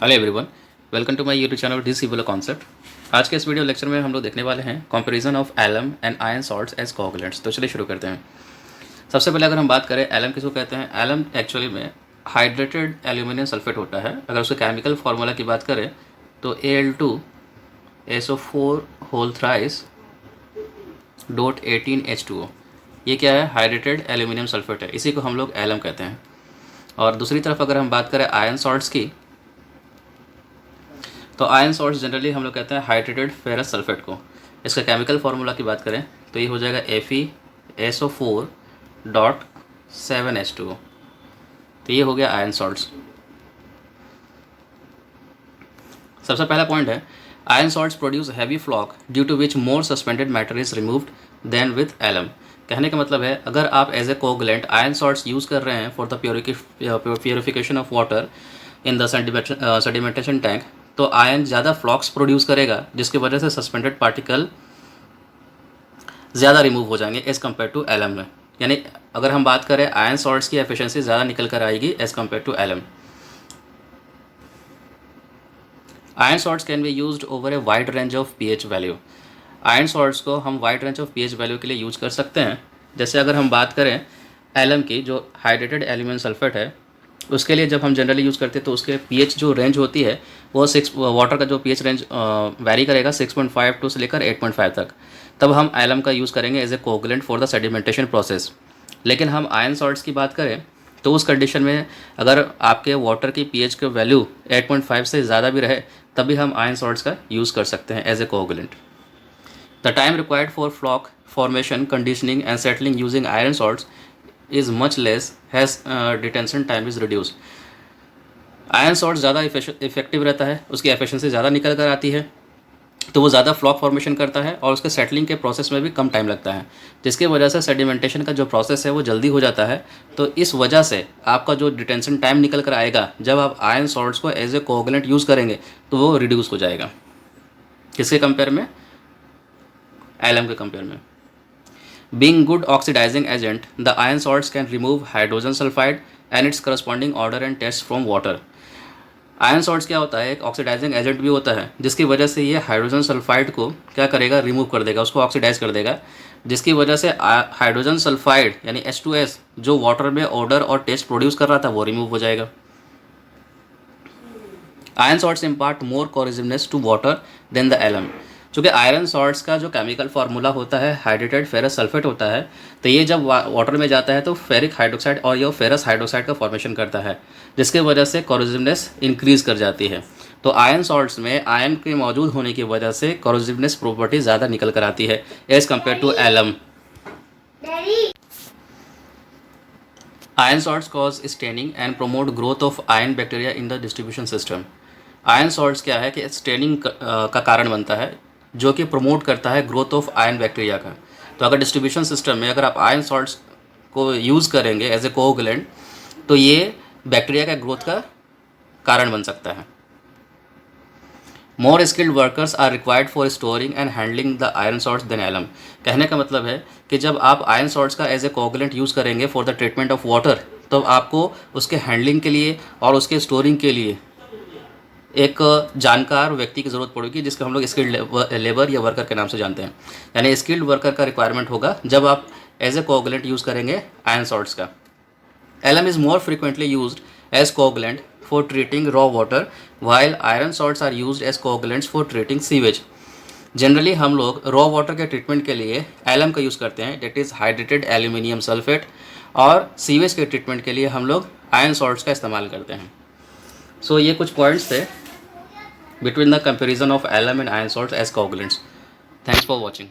Hello everyone, welcome to my YouTube channel this civil concept. आज के इस video lecture में हम लोग देखने वाले हैं comparison of alum and iron salts as coagulants. तो चलिए शुरू करते हैं। सबसे पहले अगर हम बात करें एलम किसको कहते हैं, एलम एक्चुअली में हाइड्रेटेड एल्यूमिनियम सल्फेट होता है। अगर उसके केमिकल फार्मूला की बात करें तो Al2SO4 whole thrice dot 18H2O। ये क्या है, हाइड्रेटेड एल्यूमिनियम सल्फेट है, इसी को हम लोग एलम कहते हैं। और दूसरी तरफ अगर हम बात करें आयन सॉल्ट्स की, तो आयन सॉल्ट्स जनरली हम लोग कहते हैं हाइड्रेटेड फेरस सल्फेट को। इसका केमिकल फार्मूला की बात करें तो ये हो जाएगा FeSO4 डॉट 7H2O। तो ये हो गया आयन सॉल्ट्स। सबसे पहला पॉइंट है, iron salts produce heavy floc due to which more suspended matter is removed then with alum. कहने का मतलब है, अगर आप as a coagulant iron salts use कर रहे हैं for the purification of water in the sedimentation tank, तो आयन ज़्यादा फ्लॉक्स प्रोड्यूस करेगा, जिसकी वजह से सस्पेंडेड पार्टिकल ज़्यादा रिमूव हो जाएंगे एज़ कम्पेयर टू एलम में। यानी अगर हम बात करें, आयन सॉल्ट्स की एफिशिएंसी ज़्यादा निकल कर आएगी as compare to alum. Iron salts can be used over a wide range of pH value. Iron salts को हम wide range of pH value के लिए यूज कर सकते हैं। जैसे अगर हम बात करें एलम की, जो हाइड्रेटेड एल्यूमिनियम सल्फेट है, उसके लिए जब हम जनरली यूज़ करते हैं तो उसके पीएच जो रेंज होती है वो वाटर का जो पीएच रेंज वैरी करेगा 6.52 से लेकर 8.5 तक। तब हम एलम का यूज़ करेंगे as a coagulant for the sedimentation process. लेकिन हम आयन सॉल्ट्स की बात करें तो उस कंडीशन में अगर आपके वाटर की पीएच का वैल्यू 8.5 से ज़्यादा भी रहे, तभी हम आयन सॉल्ट्स का यूज़ कर सकते हैं as a coagulant. The time required for floc formation, conditioning and settling using iron salts is much less, has detention time is reduced। Iron salt ज़्यादा इफेक्टिव रहता है, उसकी एफिशिएंसी ज़्यादा निकल कर आती है, तो वो ज़्यादा फ्लॉक फॉर्मेशन करता है और उसके सेटलिंग के प्रोसेस में भी कम टाइम लगता है, जिसकी वजह से सेडिमेंटेशन का जो प्रोसेस है वो जल्दी हो जाता है। तो इस वजह से आपका जो डिटेंशन टाइम निकल कर आएगा जब आप आयन सॉल्ट्स को एज ए कोगुलेंट यूज़ करेंगे, तो वो रिड्यूस हो जाएगा। किसके कंपेयर में, एलम के कंपेयर में। Being good oxidizing agent, the iron salts can remove hydrogen sulfide and its corresponding odor and taste from water। Ion salts क्या होता है, एक ऑक्सीडाइजिंग एजेंट भी होता है, जिसकी वजह से ये हाइड्रोजन सल्फाइड को क्या करेगा, रिमूव कर देगा, उसको ऑक्सीडाइज कर देगा, जिसकी वजह से हाइड्रोजन सल्फाइड यानी H2S जो वाटर में ऑडर और टेस्ट प्रोड्यूस कर रहा था वो रिमूव हो जाएगा। Iron salts impart more corrosiveness to water than the alum. चूँकि आयरन सॉल्ट्स का जो केमिकल फार्मूला होता है हाइड्रेटेड फेरस सल्फेट होता है, तो ये जब वाटर में जाता है तो फेरिक हाइड्रोक्साइड और ये फेरस हाइड्रोक्साइड का फॉर्मेशन करता है, जिसके वजह से कोरोसिवनेस इंक्रीज़ कर जाती है। तो आयन सॉल्ट्स में आयन के मौजूद होने की वजह से कोरोसिवनेस प्रॉपर्टी ज़्यादा निकल कर आती है as compare to alum. Iron salts cause staining and promote growth of iron bacteria in the distribution system. Iron salts क्या है कि स्टेनिंग का कारण बनता है, जो कि प्रमोट करता है ग्रोथ ऑफ आयन बैक्टीरिया का। तो अगर डिस्ट्रीब्यूशन सिस्टम में अगर आप आयन सॉल्ट्स को यूज़ करेंगे एज ए कोगुलेंट, तो ये बैक्टीरिया का ग्रोथ का कारण बन सकता है। More skilled workers are required for storing and handling the iron salts then alum. कहने का मतलब है कि जब आप आयन सॉल्ट्स का एज ए कोगुलेंट यूज़ करेंगे for the treatment of water, तो आपको उसके हैंडलिंग के लिए और उसके स्टोरिंग के लिए एक जानकार व्यक्ति की ज़रूरत पड़ेगी, जिसको हम लोग स्किल्ड लेबर या वर्कर के नाम से जानते हैं। यानी स्किल्ड वर्कर का रिक्वायरमेंट होगा जब आप एज ए कोगुलेंट यूज़ करेंगे आयन सॉल्ट्स का। Alum is more frequently used as coagulant for treating raw water, while iron salts are used as coagulants for treating sewage. Generally हम लोग raw water के treatment के लिए alum का use करते हैं, that is hydrated aluminium sulphate, और sewage के ट्रीटमेंट के लिए हम लोग आयन सॉल्ट्स का इस्तेमाल करते हैं। सो ये कुछ पॉइंट्स थे between the comparison of alum and iron salts as coagulants. Thanks for watching.